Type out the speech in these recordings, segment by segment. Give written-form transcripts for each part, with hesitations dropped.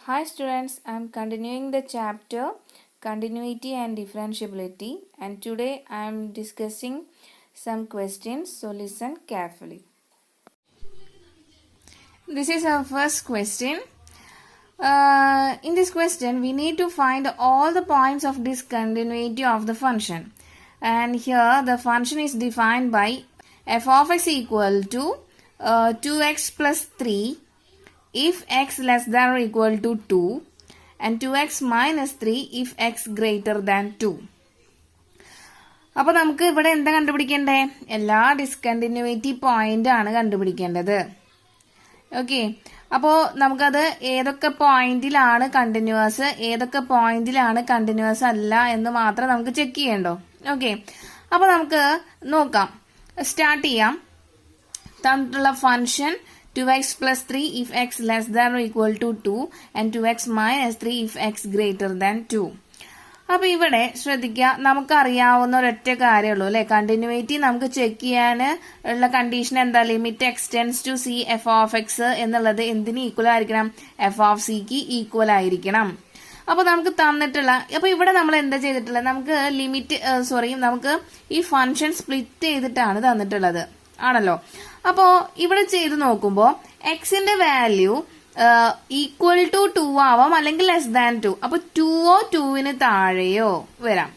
Hi students, I am continuing the chapter Continuity and Differentiability, and today I am discussing some questions, so listen carefully. This is our first question. In this question, we need to find all the points of discontinuity of the function. And here the function is defined by f of x equal to 2x plus 3 if x less than or equal to 2 and 2x minus 3 if x greater than 2. അപ്പോൾ നമുക്ക് ഇവിടെ എന്താ കണ്ടുപിടിക്കേണ്ടേ? എല്ലാ discontinuity point ആണ് കണ്ടുപിടിക്കേണ്ടത്. Okay, അപ്പോൾ നമുക്കത് ഏതൊക്കെ പോയിന്റിലാണ് കണ്ടിന്യൂസ്, ഏതൊക്കെ പോയിന്റിലാണ് കണ്ടിന്യൂസ് അല്ല എന്ന് മാത്രം നമുക്ക് ചെക്ക് ചെയ്യണ്ടോ. ഓക്കെ, അപ്പോൾ നമുക്ക് നോക്കാം. സ്റ്റാർട്ട് ചെയ്യാം. തന്നിട്ടുള്ള function 2x plus 3 if x less than or equal to 2 and 2x minus 3 if x greater than 2. അപ്പോൾ ഇവിടെ ശ്രദ്ധിക്കുക, നമുക്കറിയാവുന്ന ഒരൊറ്റ കാര്യമുള്ളൂ അല്ലേ, കണ്ടിന്യൂറ്റി നമുക്ക് ചെക്ക് ചെയ്യാൻ ഉള്ള കണ്ടീഷൻ എന്താ? Limit x tends to c f of x എന്നുള്ളത് എന്തിന് ഈക്വൽ ആയിരിക്കണം? എഫ് ഓഫ് സിക്ക് ഈക്വൽ ആയിരിക്കണം. അപ്പോൾ നമുക്ക് തന്നിട്ടുള്ള, അപ്പോൾ ഇവിടെ നമ്മൾ എന്താ ചെയ്തിട്ടുള്ളത്? നമുക്ക് നമുക്ക് ഈ ഫംഗ്ഷൻ സ്പ്ലിറ്റ് ചെയ്തിട്ടാണ് തന്നിട്ടുള്ളത് ആണല്ലോ. അപ്പോൾ ഇവിടെ ചെയ്ത് നോക്കുമ്പോൾ എക്സിന്റെ വാല്യൂ ഈക്വൽ ടു 2 ആവാം, അല്ലെങ്കിൽ ലെസ് ദാൻ 2. അപ്പൊ 2ഓ 2ന് താഴെയോ വരാം.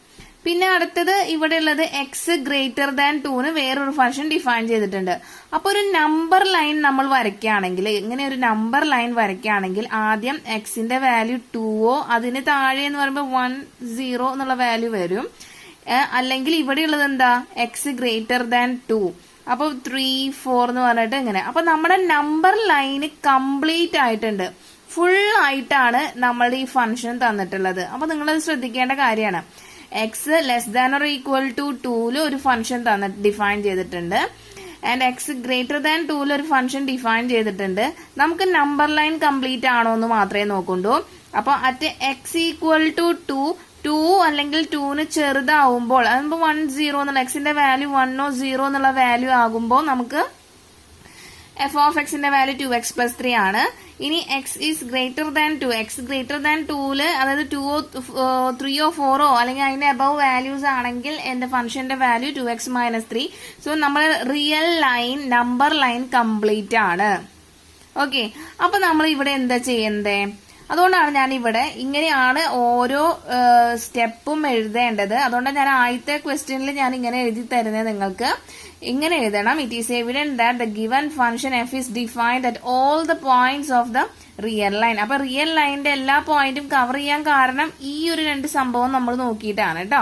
പിന്നെ അടുത്തത് ഇവിടെ ഉള്ളത് എക്സ് ഗ്രേറ്റർ ദാൻ 2ന് വേറൊരു ഫംഗ്ഷൻ ഡിഫൈൻ ചെയ്തിട്ടുണ്ട്. അപ്പൊ ഒരു നമ്പർ ലൈൻ നമ്മൾ വരയ്ക്കുകയാണെങ്കിൽ, ഇങ്ങനെ ഒരു നമ്പർ ലൈൻ വരയ്ക്കുകയാണെങ്കിൽ ആദ്യം എക്സിന്റെ വാല്യൂ 2ഓ അതിന് താഴെ എന്ന് പറയുമ്പോൾ 1 0 എന്നുള്ള വാല്യൂ വരും. അല്ലെങ്കിൽ ഇവിടെ ഉള്ളത് എന്താ? X greater than 2. അപ്പോൾ 3 4 എന്ന് പറഞ്ഞിട്ട് ഇങ്ങനെ. അപ്പൊ നമ്മുടെ നമ്പർ ലൈന് കംപ്ലീറ്റ് ആയിട്ടുണ്ട്, ഫുൾ ആയിട്ടാണ് നമ്മളുടെ ഈ ഫംഗ്ഷൻ തന്നിട്ടുള്ളത്. അപ്പൊ നിങ്ങളത് ശ്രദ്ധിക്കേണ്ട കാര്യമാണ്. X less than or equal to 2ല് ഒരു ഫംഗ്ഷൻ ഡിഫൈൻ ചെയ്തിട്ടുണ്ട്, ആൻഡ് എക്സ് ഗ്രേറ്റർ ദാൻ 2ല് ഒരു ഫംഗ്ഷൻ ഡിഫൈൻ ചെയ്തിട്ടുണ്ട്. നമുക്ക് നമ്പർ ലൈൻ കംപ്ലീറ്റ് ആണോ എന്ന് മാത്രമേ നോക്കണ്ടൂ. അപ്പൊ അറ്റ് എക്സ് ഈക്വൽ ടു 2 അല്ലെങ്കിൽ 2ന് ചെറുതാവുമ്പോൾ, അതാകുമ്പോൾ 1 0 എന്നുള്ള എക്സിന്റെ വാല്യൂ 1 0 എന്നുള്ള വാല്യൂ ആകുമ്പോൾ നമുക്ക് എഫ് ഓഫ് എക്സിന്റെ വാല്യൂ 2x plus 3 ആണ്. ഇനി x is greater than 2, x greater than 2ല് അതായത് 2ഓ 3ഓ 4ഓ അല്ലെങ്കിൽ അതിന്റെ അബവ് വാല്യൂസ് ആണെങ്കിൽ എന്റെ ഫംഗ്ഷന്റെ വാല്യൂ 2x minus 3. സോ നമ്മൾ real line, number line complete ആണ്. ഓക്കെ, അപ്പൊ നമ്മൾ ഇവിടെ എന്താ ചെയ്യണ്ടേ? അതുകൊണ്ടാണ് ഞാൻ ഇവിടെ ഇങ്ങനെയാണ് ഓരോ സ്റ്റെപ്പും എഴുതേണ്ടത്. അതുകൊണ്ടാണ് ഞാൻ ആദ്യത്തെ ക്വസ്റ്റ്യനിൽ ഞാൻ ഇങ്ങനെ എഴുതി തരുന്നത്. നിങ്ങൾക്ക് ഇങ്ങനെ എഴുതണം. It is evident that the given function F is defined at all the points of the real line. അപ്പൊ റിയൽ ലൈനിന്റെ എല്ലാ പോയിന്റും കവർ ചെയ്യാൻ കാരണം ഈ ഒരു രണ്ട് സംഭവം നമ്മൾ നോക്കിയിട്ടാണ് കേട്ടോ.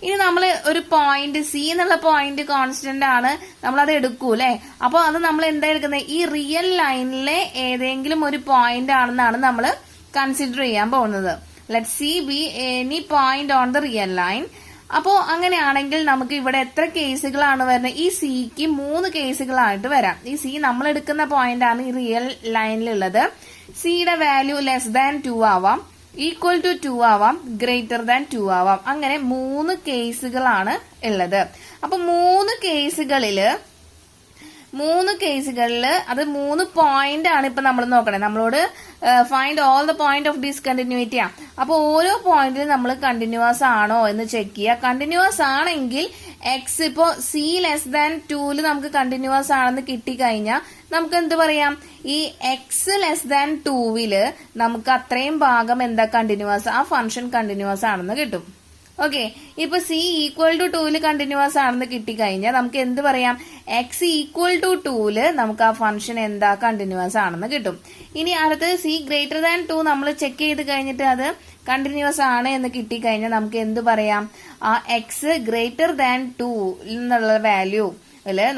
ഇനി നമ്മൾ ഒരു പോയിന്റ് സി എന്നുള്ള പോയിന്റ് കോൺസ്റ്റന്റ് ആണ്, നമ്മൾ അത് എടുക്കൂ അല്ലെ. അപ്പൊ അത് നമ്മൾ എന്താ എടുക്കുന്നത്? ഈ റിയൽ ലൈനിലെ ഏതെങ്കിലും ഒരു പോയിന്റ് ആണെന്നാണ് നമ്മൾ കൺസിഡർ ചെയ്യാൻ പോകുന്നത്. Let see B any point on the real line. അപ്പോ അങ്ങനെയാണെങ്കിൽ നമുക്ക് ഇവിടെ എത്ര കേസുകളാണ് വരുന്നത്? ഈ സിക്ക് 3 കേസുകളായിട്ട് വരാം. ഈ സി നമ്മൾ എടുക്കുന്ന പോയിന്റ് ആണ് ഈ റിയൽ ലൈനിലുള്ളത്. സിയുടെ വാല്യൂ ലെസ് ദാൻ 2 ആവാം, ഈക്വൽ ടു 2 ആവാം, ഗ്രേറ്റർ ദാൻ 2 ആവാം. അങ്ങനെ 3 കേസുകളാണ് ഉള്ളത്. അപ്പൊ 3 കേസുകളില് അത് 3 പോയിന്റ് ആണ് ഇപ്പൊ നമ്മൾ നോക്കണേ. നമ്മളോട് find all the point of discontinuity ആ. അപ്പൊ ഓരോ പോയിന്റിലും നമ്മൾ കണ്ടിന്യൂസ് ആണോ എന്ന് ചെക്ക് ചെയ്യുക. കണ്ടിന്യൂസ് ആണെങ്കിൽ എക്സ് ഇപ്പോ സി ലെസ് ദാൻ 2ല് നമുക്ക് കണ്ടിന്യൂസ് ആണെന്ന് കിട്ടിക്കഴിഞ്ഞാൽ നമുക്ക് എന്ത് പറയാം? ഈ എക്സ് ലെസ് ദാൻ 2ല് നമുക്ക് അത്രയും ഭാഗം എന്താ കണ്ടിന്യൂസ്, ആ ഫംഗ്ഷൻ കണ്ടിന്യൂസ് ആണെന്ന് കിട്ടും. ഓക്കെ, ഇപ്പൊ സി ഈക്വൽ ടു 2ല് കണ്ടിന്യൂസ് ആണെന്ന് കിട്ടിക്കഴിഞ്ഞാൽ നമുക്ക് എന്ത് പറയാം? എക്സ് ഈക്വൽ ടു 2ല് നമുക്ക് ആ ഫംഗ്ഷൻ എന്താ കണ്ടിന്യൂസ് ആണെന്ന് കിട്ടും. ഇനി അടുത്തത് സി ഗ്രേറ്റർ ദാൻ 2 നമ്മൾ ചെക്ക് ചെയ്ത് കഴിഞ്ഞിട്ട് അത് കണ്ടിന്യൂസ് ആണ് എന്ന് കിട്ടിക്കഴിഞ്ഞാൽ നമുക്ക് എന്ത് പറയാം? ആ എക്സ് ഗ്രേറ്റർ ദാൻ 2 എന്നുള്ള വാല്യൂ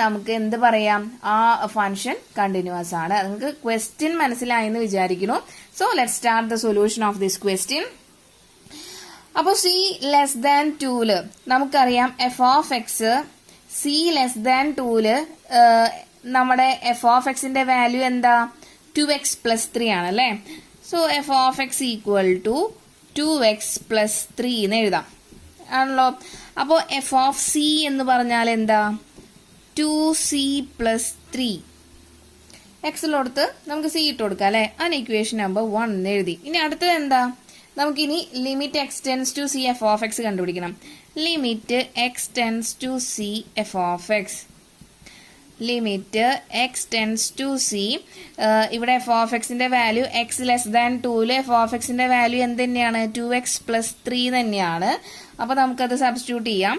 നമുക്ക് എന്ത് പറയാം? ആ ഫംഗ്ഷൻ കണ്ടിന്യൂസ് ആണ്. നിങ്ങൾക്ക് ക്വസ്റ്റ്യൻ മനസ്സിലായി എന്ന് വിചാരിക്കുന്നു. So let start the solution of this question. അപ്പൊ സി ലെസ് ദാൻ 2ല് നമുക്കറിയാം f of x c less than 2ല് നമ്മുടെ എഫ് ഓഫ് എക്സിന്റെ വാല്യൂ എന്താ? 2x plus 3 ആണ് അല്ലെ. So f of x equal to 2x plus 3 എന്ന് എഴുതാം ആണല്ലോ. അപ്പോ എഫ് ഓഫ് സി എന്ന് പറഞ്ഞാൽ എന്താ? 2c plus 3 എക്സിലോടത്ത് നമുക്ക് സി ഇട്ട് കൊടുക്കാം അല്ലെ. അതിന് ഇക്വേഷൻ നമ്പർ 1 എന്ന് എഴുതി. ഇനി അടുത്തത് എന്താ, നമുക്കിനി limit x tends to c f of x കണ്ടുപിടിക്കണം. Limit x tends to c f of x, limit x tends to c, ഇവിടെ എഫ് ഓഫ് എക്സിന്റെ value x less than 2 f of എക്സിന്റെ വാല്യൂ എന്ത് തന്നെയാണ്, 2x + 3 തന്നെയാണ്. അപ്പൊ നമുക്കത് substitute ചെയ്യാം.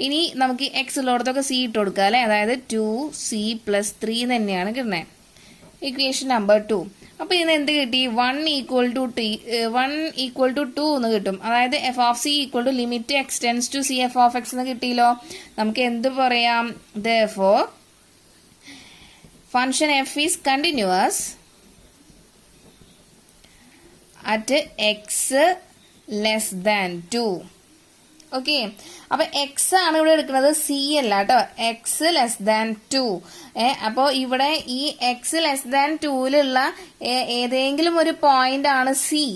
ഇനി നമുക്ക് എക്സ് ഉള്ളിടത്തൊക്കെ സി ഇട്ട് കൊടുക്കുക അല്ലെ, അതായത് 2c + 3 തന്നെയാണ് കിട്ടുന്നത്. Equation number 2. അപ്പൊ ഇതിന് എന്ത് കിട്ടി, 1 = 2 എന്ന് കിട്ടും. അതായത് f of c equal to limit x tends to c f of X എന്ന് കിട്ടിയല്ലോ. നമുക്ക് എന്ത് പറയാം, therefore function f is continuous at x less than 2. Okay, അപ്പൊ എക്സ് ആണ് ഇവിടെ എടുക്കുന്നത്, സി അല്ല കേട്ടോ, എക്സ് ലെസ് ദാൻ 2. അപ്പോൾ ഇവിടെ ഈ എക്സ് ലെസ് ദാൻ 2ലുള്ള ഏതെങ്കിലും ഒരു പോയിന്റ് ആണ് സി.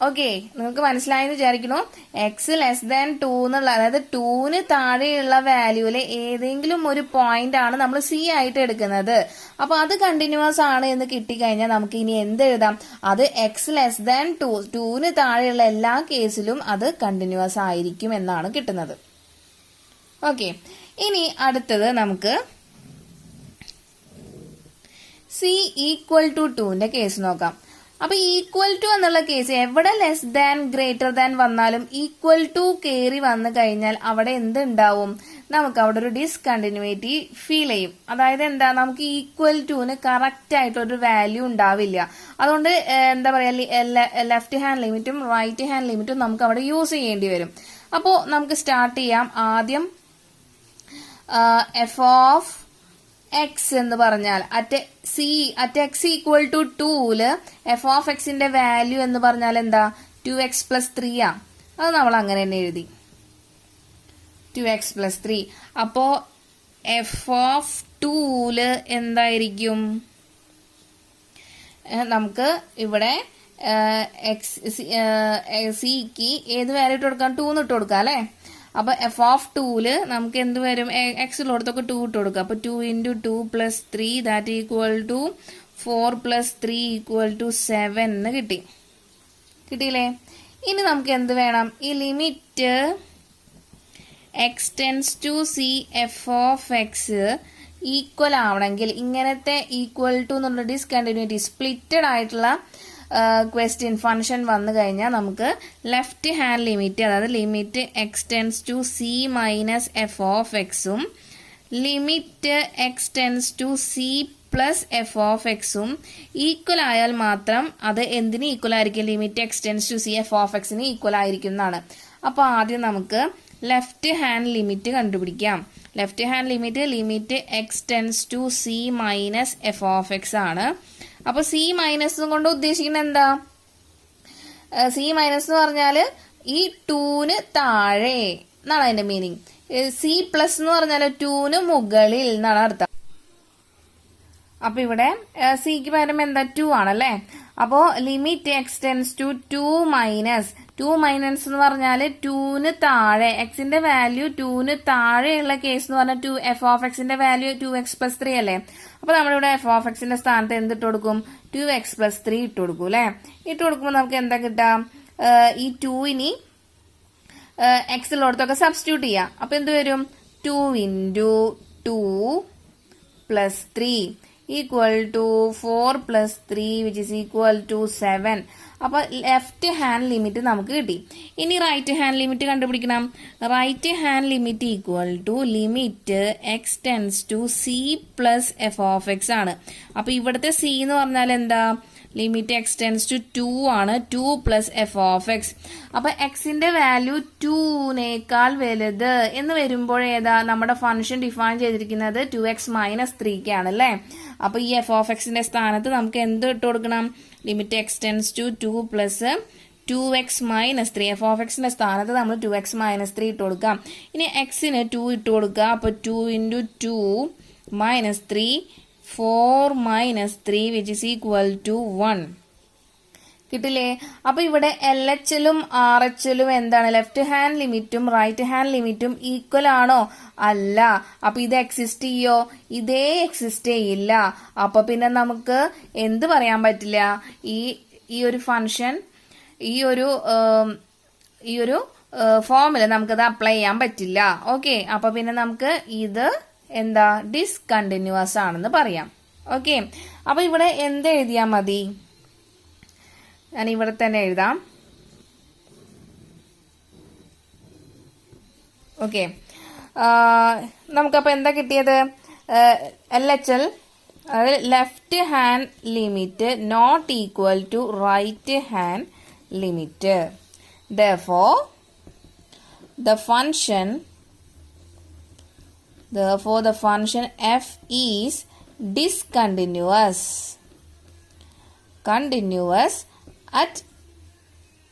ഓക്കെ, നിങ്ങൾക്ക് മനസ്സിലായെന്ന് വിചാരിക്കണു. എക്സ് ലെസ് ദാൻ 2 എന്നുള്ള, അതായത് 2ന് താഴെയുള്ള വാല്യൂവിലെ ഏതെങ്കിലും ഒരു പോയിന്റ് ആണ് നമ്മൾ സി ആയിട്ട് എടുക്കുന്നത്. അപ്പൊ അത് കണ്ടിന്യൂസ് ആണ് എന്ന് കിട്ടിക്കഴിഞ്ഞാൽ നമുക്ക് ഇനി എന്ത് എഴുതാം, അത് എക്സ് ലെസ് ദാൻ 2ന് താഴെയുള്ള എല്ലാ കേസിലും അത് കണ്ടിന്യൂസ് ആയിരിക്കും എന്നാണ് കിട്ടുന്നത്. ഓക്കെ, ഇനി അടുത്തത് നമുക്ക് സി ഈക്വൽ ടു 2ന്റെ കേസ് നോക്കാം. അപ്പൊ ഈക്വൽ ടു എന്നുള്ള കേസ് എവിടെ ലെസ് ദാൻ ഗ്രേറ്റർ ദാൻ വന്നാലും ഈക്വൽ ടു കയറി വന്നു കഴിഞ്ഞാൽ അവിടെ എന്തുണ്ടാവും, നമുക്ക് അവിടെ ഒരു ഡിസ്കണ്ടിന്യൂറ്റി ഫീൽ ചെയ്യും. അതായത് എന്താ, നമുക്ക് ഈക്വൽ ടുന് കറക്റ്റ് ആയിട്ട് ഒരു വാല്യൂ ഉണ്ടാവില്ല. അതുകൊണ്ട് എന്താ പറയാ, ലെഫ്റ്റ് ഹാൻഡ് ലിമിറ്റും റൈറ്റ് ഹാൻഡ് ലിമിറ്റും നമുക്ക് അവിടെ യൂസ് ചെയ്യേണ്ടി വരും. അപ്പോ നമുക്ക് സ്റ്റാർട്ട് ചെയ്യാം. ആദ്യം എഫ് ഓഫ് എക്സ് എന്ന് പറഞ്ഞാൽ അറ്റ് എക്സ് ഈക്വൽ ടു 2ല് എഫ് ഓഫ് എക്സിന്റെ വാല്യൂ എന്ന് പറഞ്ഞാൽ എന്താ, 2x + 3 ആ. അത് നമ്മൾ അങ്ങനെ തന്നെ എഴുതി, 2x + 3. അപ്പോ എഫ് ഓഫ് 2ല് എന്തായിരിക്കും, നമുക്ക് ഇവിടെ സിക്ക് ഏത് വാല്യൂ ഇട്ട് കൊടുക്കാം, 2 ഇട്ട് കൊടുക്കാം അല്ലെ. അപ്പൊ എഫ് ഓഫ് 2ല് നമുക്ക് എന്ത് വരും, എക്സിലോടത്തൊക്കെ 2 ഇട്ട് കൊടുക്കുക. അപ്പൊ 2 × 2 + 3 ദാറ്റ് ഈക്വൽ ടു 4 + 3 = 7 എന്ന് കിട്ടിയില്ലേ. ഇനി നമുക്ക് എന്ത് വേണം, ഈ limit x tends to c f of x equal ആവണമെങ്കിൽ ഇങ്ങനത്തെ ഈക്വൽ ടു എന്നുള്ള ഡിസ്കണ്ടിന്യൂറ്റി സ്പ്ലിറ്റഡ് ആയിട്ടുള്ള ക്വസ്റ്റ്യൻ ഫംഗ്ഷൻ വന്നു കഴിഞ്ഞാൽ നമുക്ക് ലെഫ്റ്റ് ഹാൻഡ് ലിമിറ്റ്, അതായത് limit x tends to c minus f of എക്സും limit x tends to c plus f of എക്സും ഈക്വൽ ആയാൽ മാത്രം അത് എന്തിന് ഈക്വൽ ആയിരിക്കും, limit x tends to c f of എക്സിന് ഈക്വൽ ആയിരിക്കും എന്നാണ്. അപ്പൊ ആദ്യം നമുക്ക് ലെഫ്റ്റ് ഹാൻഡ് ലിമിറ്റ് കണ്ടുപിടിക്കാം. Left hand limit x tends to c minus f of x ആണ്. അപ്പൊ സി മൈനസ് കൊണ്ട് ഉദ്ദേശിക്കുന്നത് എന്താ, സി മൈനസ് എന്ന് പറഞ്ഞാല് ഈ 2ന് താഴെ എന്നാണ് അതിന്റെ മീനിങ്. സി പ്ലസ് എന്ന് പറഞ്ഞാല് 2ന് മുകളിൽ എന്നാണ് അർത്ഥം. അപ്പൊ ഇവിടെ സിക്ക് പകരം എന്താ, 2 ആണല്ലേ. അപ്പോ limit x tends to 2 minus എന്ന് പറഞ്ഞാല് 2ന് താഴെ, എക്സിന്റെ വാല്യൂ 2ന് താഴെയുള്ള കേസ് എന്ന് പറഞ്ഞാൽ എഫ് ഓഫ് എക്സിന്റെ വാല്യൂ 2x + 3 അല്ലേ. അപ്പൊ നമ്മളിവിടെ എഫ് ഓഫ് എക്സിന്റെ സ്ഥാനത്ത് എന്തിട്ട് കൊടുക്കും, 2x + 3 ഇട്ട് കൊടുക്കും അല്ലെ. ഇട്ട് കൊടുക്കുമ്പോൾ നമുക്ക് എന്താ കിട്ടാം, ഈ 2 ഇനി എക്സിലോടത്തൊക്കെ സബ്സ്റ്റിറ്റ്യൂട്ട് ചെയ്യാം. അപ്പൊ എന്ത് വരും, 2 × 2 + 3 = 4 + 3 which is equal to 7. അപ്പൊ ലെഫ്റ്റ് ഹാൻഡ് ലിമിറ്റ് നമുക്ക് കിട്ടി. ഇനി റൈറ്റ് ഹാൻഡ് ലിമിറ്റ് കണ്ടുപിടിക്കണം. Right hand limit equal to limit x tends to c plus f of x ആണ്. അപ്പൊ ഇവിടുത്തെ സി എന്ന് പറഞ്ഞാൽ എന്താ, ലിമിറ്റ് എക്സ് ടെൻസ് ടു 2 ആണ്, 2 + എഫ് ഓഫ് എക്സ്. അപ്പൊ എക്സിന്റെ വാല്യൂ 2നേക്കാൾ വലുത് എന്ന് വരുമ്പോൾ ഏതാ, നമ്മുടെ ഫംഗ്ഷൻ ഡിഫൈൻ ചെയ്തിരിക്കുന്നത് 2x - 3 ആണ് അല്ലേ. അപ്പൊ ഈ എഫ് ഓഫ് എക്സിന്റെ സ്ഥാനത്ത് നമുക്ക് എന്ത് ഇട്ട് കൊടുക്കണം, limit x tends to 2 + 2x - 3. F of എക്സിന്റെ സ്ഥാനത്ത് നമ്മൾ 2x - 3 ഇട്ട് കൊടുക്കാം. ഇനി എക്സിന് 2 ഇട്ട് കൊടുക്കുക. അപ്പൊ 2 × 2 - 3 4 - 3 which is equal to 1. കിട്ടില്ലേ? അപ്പൊ ഇവിടെ LHലും RHലും എന്താണ്? ലെഫ്റ്റ് ഹാൻഡ് ലിമിറ്റും റൈറ്റ് ഹാൻഡ് ലിമിറ്റും ഈക്വൽ ആണോ? അല്ല. അപ്പൊ ഇത് എക്സിസ്റ്റ് ചെയ്യോ? ഇതേ എക്സിസ്റ്റ് ചെയ്യില്ല. അപ്പൊ പിന്നെ നമുക്ക് എന്ത് പറയാൻ പറ്റില്ല? ഈ ഒരു ഫംഗ്ഷൻ ഈ ഒരു ഫോമിൽ നമുക്കത് അപ്ലൈ ചെയ്യാൻ പറ്റില്ല. ഓക്കെ, അപ്പൊ പിന്നെ നമുക്ക് ഇത് എന്താ? ഡിസ്കണ്ടിന്യൂസ് ആണെന്ന് പറയാം. ഓക്കെ, അപ്പൊ ഇവിടെ എന്ത് എഴുതിയാൽ മതി? ഞാൻ ഇവിടെ തന്നെ എഴുതാം. ഓക്കെ, നമുക്കപ്പോൾ എന്താ കിട്ടിയത്? LHL left hand limit not equal to right hand limit. Therefore, the function f is discontinuous at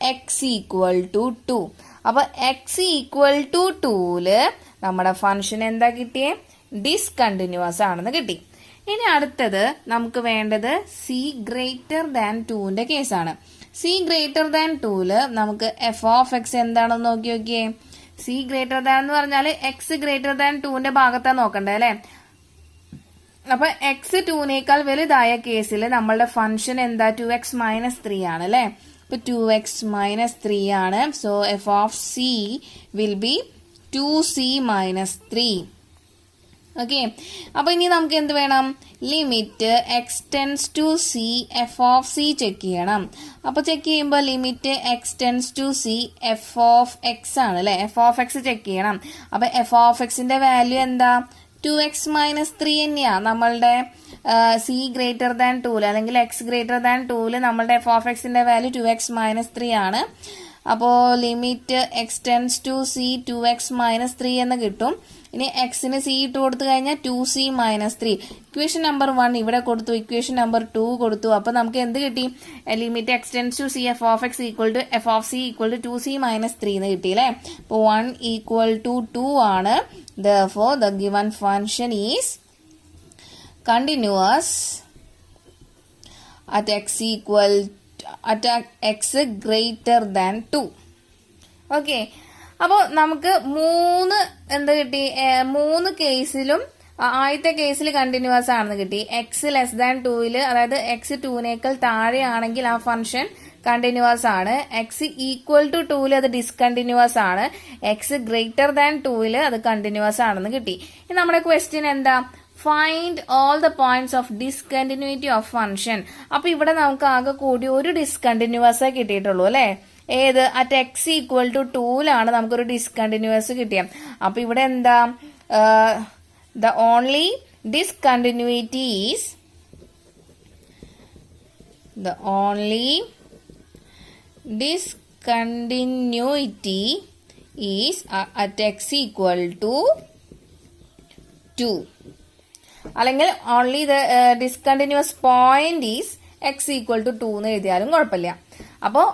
x equal to 2. അപ്പൊ x equal to 2ല് നമ്മുടെ ഫംഗ്ഷൻ എന്താ കിട്ടിയേ? ഡിസ്കണ്ടിന്യൂസ് ആണെന്ന് കിട്ടി. ഇനി അടുത്തത് നമുക്ക് വേണ്ടത് c greater than 2ന്റെ കേസാണ്. c greater than 2ല് നമുക്ക് f of x എന്താണെന്ന് നോക്കിയേ. c greater than എന്ന് പറഞ്ഞാൽ x greater than 2ന്റെ ഭാഗത്താണ് നോക്കണ്ടേ അല്ലെ? അപ്പൊ x 2നേക്കാൾ വലുതായ കേസിൽ നമ്മളുടെ ഫംഗ്ഷൻ എന്താ? 2x minus 3 ആണ് അല്ലെ? അപ്പൊ 2x minus 3 ആണ്. So f of c will be 2c minus 3. Okay, അപ്പൊ ഇനി നമുക്ക് എന്ത് വേണം? Limit x tends to c f of c check ചെയ്യണം. അപ്പൊ ചെക്ക് ചെയ്യുമ്പോൾ limit x tends to c f of x ആണ് അല്ലെ? f of x ചെക്ക് ചെയ്യണം. അപ്പൊ f of xന്റെ വാല്യൂ എന്താ? 2x minus 3 തന്നെയാ. നമ്മളുടെ c greater than 2ല് അല്ലെങ്കിൽ x greater than 2ല് നമ്മളുടെ f of xന്റെ വാല്യൂ 2x minus 3 ആണ്. അപ്പോ limit x tends to c 2x minus 3 എന്ന് കിട്ടും. ഇനി എക്സിന് c ഇട്ട് കൊടുത്തു കഴിഞ്ഞാൽ 2c minus 3. ഇക്വേഷൻ നമ്പർ 1 ഇവിടെ കൊടുത്തു, ഇക്വേഷൻ നമ്പർ 2 കൊടുത്തു. അപ്പൊ നമുക്ക് എന്ത് കിട്ടി? Limit x tends to c f of x equal to f of c equal to 2c minus 3 എന്ന് കിട്ടി അല്ലേ? അപ്പൊ 1 equal to 2 ആണ്. Therefore, the given function is continuous at x greater than 2. Okay, അപ്പോൾ നമുക്ക് എന്ത് കിട്ടി? 3 കേസിലും ആദ്യത്തെ കേസിൽ കണ്ടിന്യൂസ് ആണെന്ന് കിട്ടി. എക്സ് ലെസ് ദാൻ 2ല്, അതായത് എക്സ് 2നേക്കാൾ താഴെയാണെങ്കിൽ ആ ഫംഗ്ഷൻ കണ്ടിന്യൂസ് ആണ്. എക്സ് ഈക്വൽ ടു 2ല് അത് ഡിസ്കണ്ടിന്യൂസ് ആണ്. എക്സ് ഗ്രേറ്റർ ദാൻ 2ല് അത് കണ്ടിന്യൂസ് ആണെന്ന് കിട്ടി. ഇനി നമ്മുടെ ക്വസ്റ്റ്യൻ എന്താ? Find all the points of discontinuity of function. അപ്പൊ ഇവിടെ നമുക്ക് ആകെ കൂടി ഒരു ഡിസ്കണ്ടിന്യൂസ് കിട്ടിയിട്ടുള്ളൂ അല്ലെ? ഏത്? അറ്റ് എക്സ് ഈക്വൽ ടു 2ലാണ് നമുക്കൊരു ഡിസ്കണ്ടിന്യൂസ് കിട്ടിയത്. അപ്പൊ ഇവിടെ എന്താ? The only discontinuity is at x equal to 2. അല്ലെങ്കിൽ only the discontinuous point is x equal to 2 എന്ന് എഴുതിയാലും കുഴപ്പമില്ല. അപ്പോൾ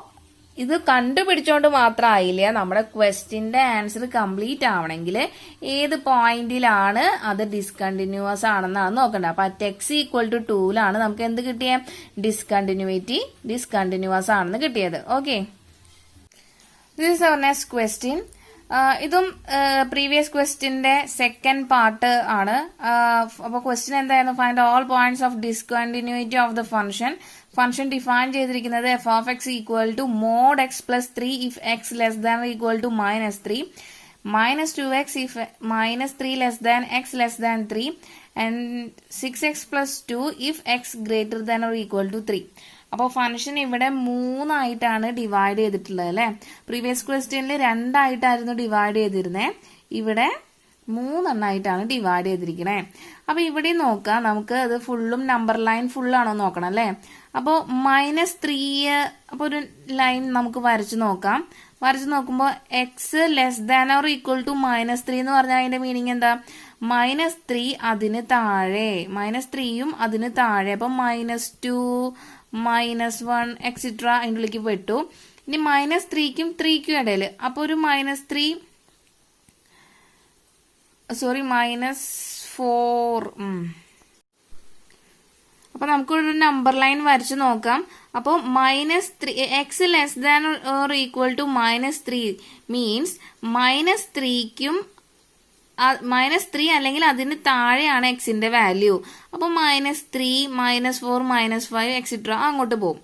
ഇത് കണ്ടുപിടിച്ചോണ്ട് മാത്രമായില്ല. നമ്മുടെ ക്വസ്റ്റ്യന്റെ ആൻസർ കംപ്ലീറ്റ് ആവണമെങ്കിൽ ഏത് പോയിന്റിലാണ് അത് ഡിസ്കണ്ടിന്യൂസ് ആണെന്നാണ് നോക്കേണ്ടത്. അപ്പൊ അറ്റ് എക്സ് ഈക്വൽ ടു 2ലാണ് നമുക്ക് എന്ത് കിട്ടിയ? ഡിസ്കണ്ടിന്യൂസ് ആണെന്ന് കിട്ടിയത്. Okay, this is our next question. ഇതും പ്രീവിയസ് ക്വസ്റ്റ്യന്റെ സെക്കൻഡ് പാർട്ട് ആണ്. അപ്പൊ ക്വസ്റ്റ്യൻ എന്തായിരുന്നു? Find all points of discontinuity of the function define ചെയ്തിരിക്കുന്നത് f of x equal to mod x plus 3 if x less than equal to -3, -2x if -3 less than x less than 3, and 6x plus 2 if x greater than or equal to 3. അപ്പോൾ function ഇവിടെ 3 ആയിട്ടാണ് divide ചെയ്തിട്ടുള്ളത് അല്ലെ? Previous ക്വസ്റ്റ്യനിൽ 2 ആയിട്ടായിരുന്നു divide ചെയ്തിരുന്നേ. ഇവിടെ 3 എണ്ണായിട്ടാണ് divide ചെയ്തിരിക്കണേ. അപ്പൊ ഇവിടെ നോക്കാം, നമുക്ക് അത് ഫുള്ളും നമ്പർ ലൈൻ ഫുള്ളാണോ നോക്കണം അല്ലെ? അപ്പോൾ -3, അപ്പൊ ഒരു ലൈൻ നമുക്ക് വരച്ചു നോക്കാം. വരച്ചു നോക്കുമ്പോൾ x less than or equal to -3 എന്ന് പറഞ്ഞാൽ അതിന്റെ മീനിങ് എന്താ? -3 അതിന് താഴെ, -3യും അതിന് താഴെ. അപ്പൊ -2, -1 എക്സെട്ര അതിൻ്റെ ഉള്ളിലേക്ക് പെട്ടു. ഇനി -3ക്കും 3ക്കും ഇടയിൽ അപ്പൊ ഒരു -4. അപ്പൊ നമുക്കൊരു നമ്പർ ലൈൻ വരച്ചു നോക്കാം. അപ്പോൾ -3 x less than or equal to -3 means -3ക്കും -3 അല്ലെങ്കിൽ അതിന് താഴെയാണ് എക്സിന്റെ വാല്യൂ. അപ്പോൾ -3 -4 -5 എക്സെട്ര അങ്ങോട്ട് പോകും